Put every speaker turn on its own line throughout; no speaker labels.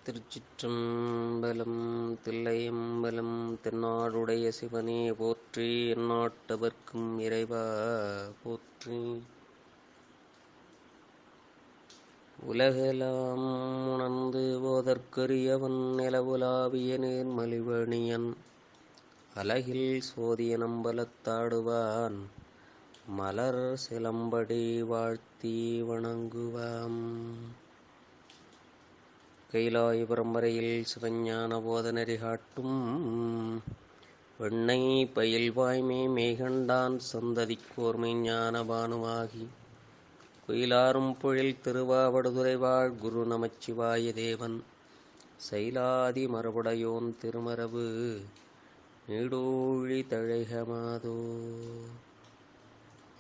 திருச்சிற்றம்பலம். தில்லையம்பலம். தென்னாடுடைய சிவனே போற்றி. எந்நாட்டவர்க்கும் இறைவா போற்றி. உலகெலாம் உணர்ந்து போதற்கரியவன் நிலவுலாவிய நேர்மலிவணியன் அலகில் சோதிய நம்பலத்தாடுவான் மலர் சிலம்படி வாழ்த்தி வணங்குவாம். கைலாய பரம்பரையில் சிவஞான போதநெறி காட்டும் வெண்ணை பயில் வாய்மை மேகண்டான் சந்ததிக்கோர்மை ஞான பானுவாகி குயிலாரும் பொழில் திருவாவடுதுறை வாழ் குரு நமச்சிவாய தேவன் சைலாதி மரபுடையோன் திருமரபு நீடூழி தழைகமாதோ.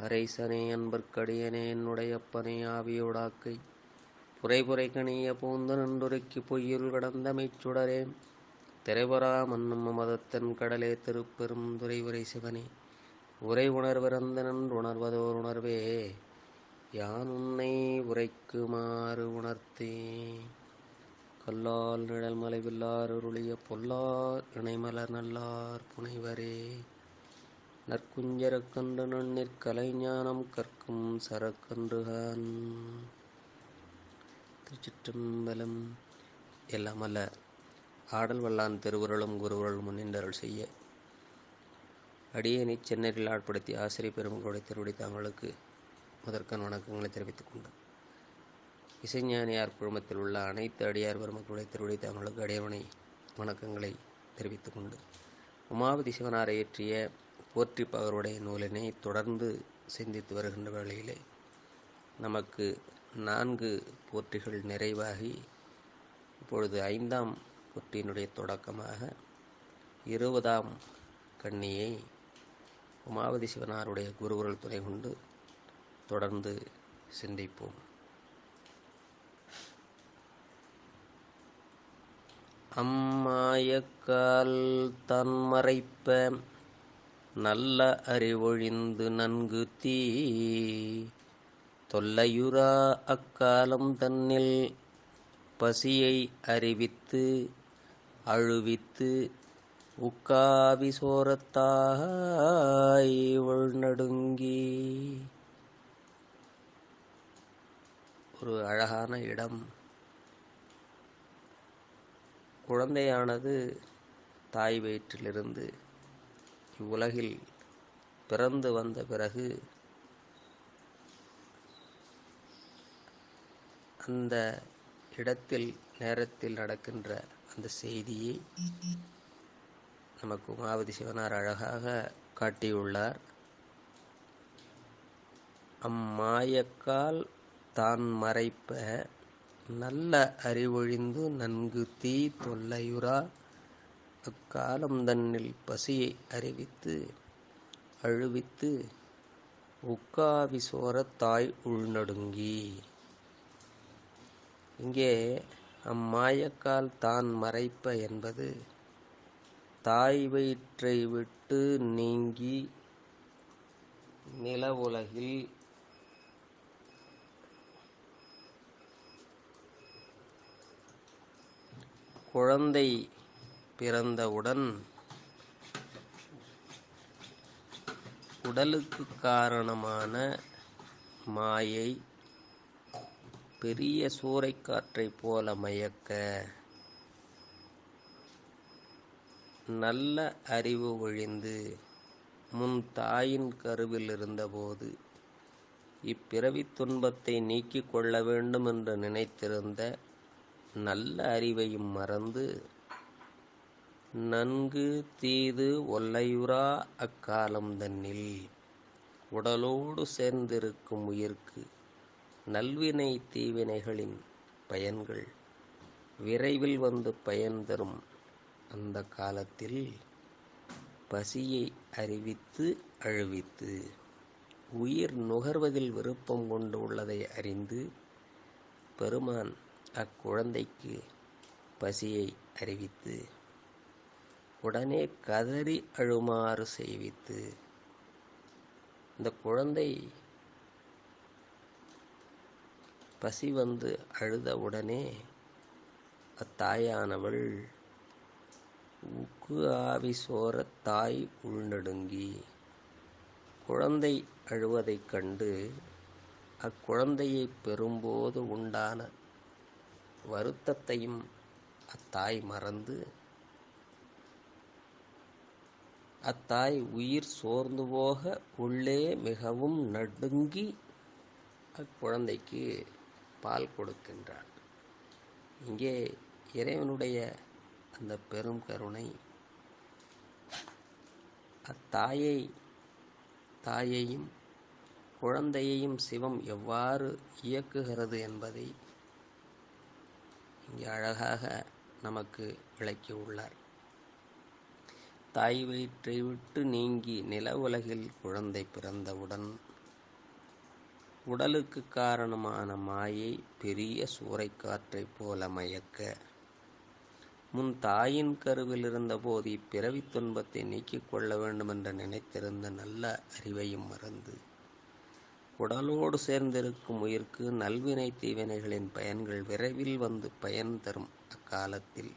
அரைசனே அன்பர்க்கடியனே என்னுடையப்பனே ஆவியோடாக்கை புரைபுரை கணிய பூந்து நன்றுரைக்கு பொய்யுள் கடந்த மெய்ச்சுடரே திரைவரா மன்னும் மதத்தன் கடலே திருப்பெரும் துறைவுரை சிவனே உரை உணர்விறந்த நன்றுணர்வதோர் உணர்வே யான் உன்னை உரைக்குமாறு உணர்த்தே. கல்லால் நிழல் மலைவில்லார் அருளிய பொல்லார் இணைமலர் நல்லார் புனைவரே நற்குஞ்சரக்கன்று நன்னிற் கலைஞானம் கற்கும் சரக்கன்றுகான். திருச்சிற்றம்பலம். எல்லாமல்ல ஆடல் வல்லான் திருவுருளும் குருவுருள் முன்னின்றருள் செய்ய அடியேனை சென்னையில் ஆட்படுத்தி ஆசிரியர் பெருமக்களுடைய திருவடி தாங்களுக்கு முதற்கண் வணக்கங்களை தெரிவித்துக் கொண்டு இசைஞானியார் குழுமத்தில் உள்ள அனைத்து அடியார் பெருமக்களுடைய திருவடி தாங்களுக்கு அடியவனை வணக்கங்களை தெரிவித்துக் கொண்டு உமாபதி சிவனாரை இயற்றிய போற்றி பகருடைய நூலினை தொடர்ந்து சிந்தித்து வருகின்ற வேளையிலே நமக்கு 4 போற்றிகள் நிறைவாகி இப்பொழுது 5ஆம் போற்றியினுடைய தொடக்கமாக 20ஆம் கண்ணியை உமாபதி சிவனாருடைய குருவுருள் துணை கொண்டு தொடர்ந்து சிந்திப்போம். அம்மாயக்கால் தன்மறைப்ப நல்ல அறிவொழிந்து நன்கு தீ தொல்லையுறா அக்காலம் தன்னில் பசியை அறிவித்து அழுவித்து உக்காவி சோரத்தாய் உள்நடுங்கி. ஒரு அழகான இடம். குழந்தையானது தாய் வயிற்றிலிருந்து இவ்வுலகில் பிறந்து வந்த பிறகு அந்த இடத்தில் நேரத்தில் நடக்கின்ற அந்த செய்தியை நமக்கு உமாபதி சிவனார் அழகாக காட்டியுள்ளார். அம்மாயக்கால் தான் மறைப்ப நல்ல அறிவொழிந்து நன்கு தீ தொல்லையுறா அக்காலம் தன்னில் பசியை அறிவித்து அழுவித்து உக்காவி சோரத் தாய் உள்நடுங்கி. இங்கே அம்மாயக்கால் தான் மறைப்ப என்பது தாய் வயிற்றை விட்டு நீங்கி நில உலகில் குழந்தை பிறந்தவுடன் உடலுக்கு காரணமான மாயை பெரிய சூறைக்காற்றைப் போல மயக்க நல்ல அறிவு ஒழிந்து முன் தாயின் கருவில் இருந்தபோது இப்பிறவித் துன்பத்தை நீக்கிக் கொள்ள வேண்டும் என்று நினைத்திருந்த நல்ல அறிவையும் மறந்து நன்கு தீது ஒல்லையுறா அக்காலம் தன்னில் உடலோடு சேர்ந்திருக்கும் உயிர்க்கு நல்வினை தீவினைகளின் பயன்கள் விரைவில் வந்து பயன் தரும் அந்த காலத்தில் பசியை அறிவித்து அழுவித்து உயிர் நுகர்வதில் விருப்பம் கொண்டு உள்ளதை அறிந்து பெருமான் அக்குழந்தைக்கு பசியை அறிவித்து உடனே கதறி அழுமாறு செய்வித்து இந்த குழந்தை பசி வந்து அழுத உடனே அத்தாயானவள் உக்கு ஆவி சோரத் தாய் உள்நடுங்கி குழந்தை அழுவதைக் கண்டு அக்குழந்தையை பெறும்போது உண்டான வருத்தத்தையும் அத்தாய் மறந்து அத்தாய் உயிர் சோர்ந்து போக உள்ளே மிகவும் நடுங்கி அக்குழந்தைக்கு பால் கொடுக்கின்றாள். இங்கே இறைவனுடைய அந்த பெரும் கருணை தாயையும் குழந்தையையும் சிவம் எவ்வாறு இயக்குகிறது என்பதை இங்கே அழகாக நமக்கு விளக்கியுள்ளார். தாய் வயிற்றை விட்டு நீங்கி நில உலகில் குழந்தை பிறந்தவுடன் உடலுக்கு காரணமான மாயை பெரிய சூறைக்காற்றைப் போல மயக்க முன் தாயின் கருவில் இருந்தபோது இப்பிறவித் துன்பத்தை நீக்கிக் கொள்ள வேண்டுமென்று நினைத்திருந்த நல்ல அறிவையும் மறந்து உடலோடு சேர்ந்திருக்கும் உயிர்க்கு நல்வினை தீவினைகளின் பயன்கள் விரைவில் வந்து பயன் தரும் அக்காலத்தில்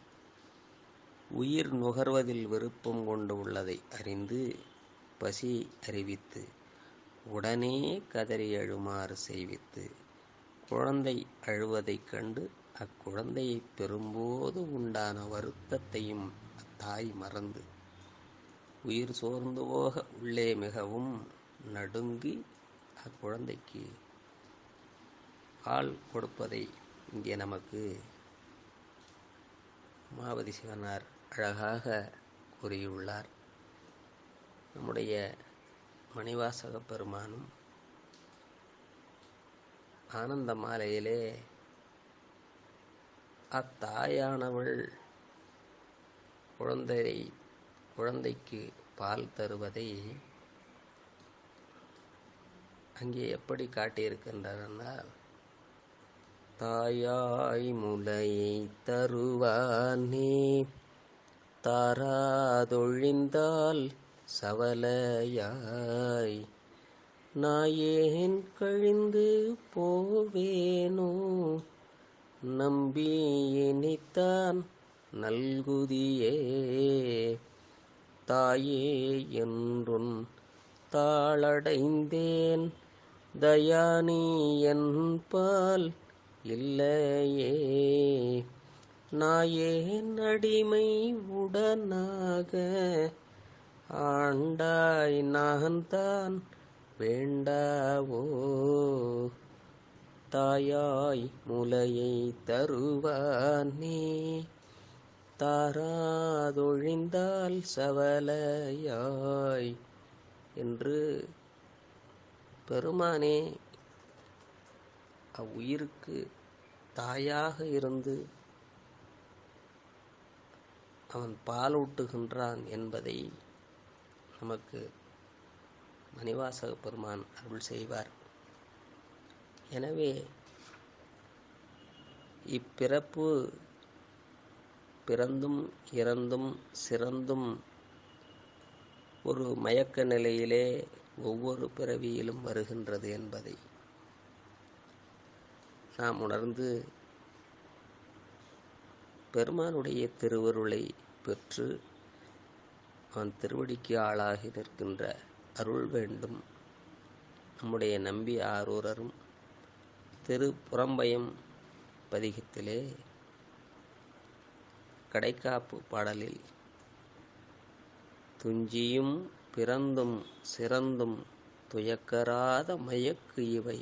உயிர் நுகர்வதில் விருப்பம் கொண்டு உள்ளதை அறிந்து பசி அறிவித்து உடனே கதறி அழுமாறு செய்வித்து குழந்தை அழுவதைக் கண்டு அக்குழந்தையை பெறும்போது உண்டான வருத்தத்தையும் தாய் மறந்து உயிர் சோர்ந்து போக உள்ளே மிகவும் நடுங்கி அக்குழந்தைக்கு பால் கொடுப்பதை இங்கே நமக்கு உமாபதி சிவனார் அழகாக கூறியுள்ளார். நம்முடைய மணிவாசக பெருமானும் ஆனந்த மாலையிலே அத்தாயானவள் குழந்தைக்கு பால் தருவதை அங்கே எப்படி காட்டியிருக்கின்றார்? தாயாய் முலையை தருவானே தாராதொழிந்தால் சவலையாய் நாயேன் கழிந்து போவேனோ நம்பி இனித்தான் நல்குதியே தாயே என்றுன் தாளடைந்தேன் தயானி என்பால் இல்லையே நாயேன் அடிமை உடனாக ஆண்டாய் நான் தான் வேண்டாவோ தாயாய் முலையை தருவானே தாராதொழிந்தால் சவலையாய் என்று பெருமானே அவ்வுயிருக்கு தாயாக இருந்து அவன் பாலூட்டுகின்றான் என்பதை நமக்கு மணிவாசக பெருமான் அருள் செய்வார். எனவே இப்பிறப்பு பிறந்தும் இறந்தும் சிறந்தும் ஒரு மயக்க நிலையிலே ஒவ்வொரு பிறவியிலும் வருகின்றது என்பதை நாம் உணர்ந்து பெருமானுடைய திருவருளை பெற்று அவன் திருவடிக்கு ஆளாகி நிற்கின்ற அருள் வேண்டும். நம்முடைய நம்பி ஆரூரரும் திருப்புறம்பயம் பதிகத்திலே கடைக்காப்பு பாடலில் துஞ்சியும் பிறந்தும் சிறந்தும் துயக்கராத மயக்கு இவை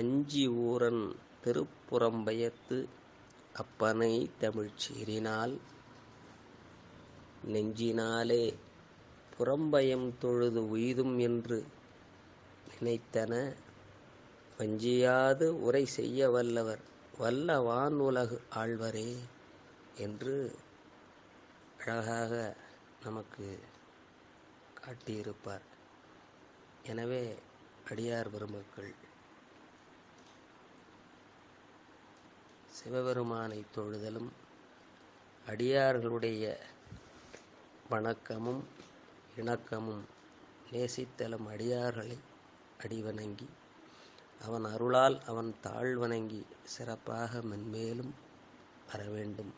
அஞ்சி ஊரன் திருப்புறம்பயத்து அப்பனை தமிழ் சீரினால் நெஞ்சினாலே புறம்பயம் தொழுது உய்தும் என்று நினைத்தன வஞ்சியாது உரை செய்ய வல்லவர் வல்ல வான் உலகு ஆழ்வரே என்று அழகாக நமக்கு காட்டியிருப்பார். எனவே அடியார் பெருமக்கள் சிவபெருமானை தொழுதலும் அடியார்களுடைய வணக்கமும் இணக்கமும் நேசித்தலும் அடியார்களை அடிவணங்கி அவன் அருளால் அவன் தாழ் வணங்கி சிறப்பாக மென்மேலும் வர வேண்டும்.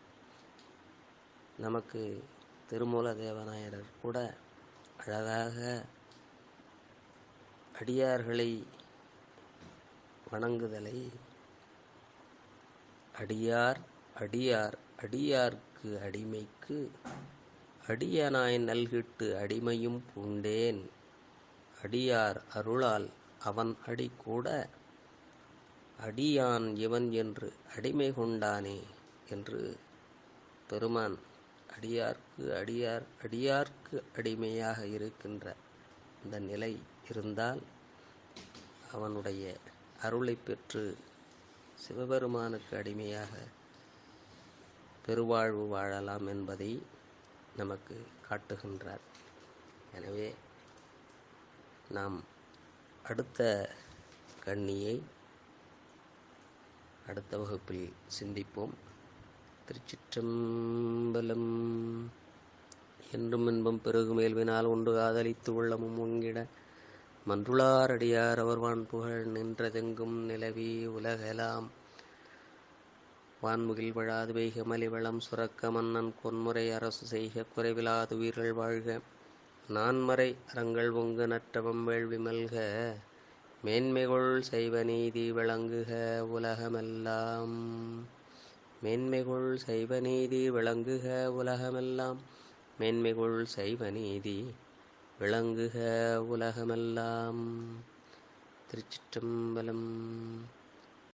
நமக்கு திருமூல தேவநாயகர் கூட அழகாக அடியார்களை வணங்குதலை அடியார் அடியார் அடியார்க்கு அடிமைக்கு அடியனாய் நல்கிட்டு அடிமையும் பூண்டேன் அடியார் அருளால் அவன் அடி கூட அடியான் இவன் என்று அடிமை கொண்டானே என்று பெருமான் அடியார்க்கு அடிமையாக இருக்கின்ற இந்த நிலை இருந்தால் அவனுடைய அருளை பெற்று சிவபெருமானுக்கு அடிமையாக பெருவாழ்வு வாழலாம் என்பதை நமக்கு காட்டுகின்றார். எனவே நாம் அடுத்த கண்ணியை அடுத்த வகுப்பில் சிந்திப்போம். திருச்சிற்றம்பலம். என்றும் இன்பம் பெருகும் இயல்பினால் ஒன்று காதலித்து உள்ளமும் ஒங்கிட மன்றுளார் அடியார் அவர் வான்புகழ் நின்றதெங்கும் நிலவி உலகெலாம் வான்முகில் வழாது பெய்க மலிவளம் சுரக்க மன்னன் கொன்முறை அரசு செய்க குறைவிலாது உயிர்கள் வாழ்க நான்மறை அறங்கள் ஒங்கு நற்றவம் வேள்வி மல்க மேன்மைகொள் செய்வ நீதி விளங்குக உலகமெல்லாம். மேன்மைகொள் செய்வ நீதி விளங்குக உலகமெல்லாம். மேன்மைகொள் செய்வ நீதி விளங்குக உலகமெல்லாம். திருச்சிற்றம்பலம்.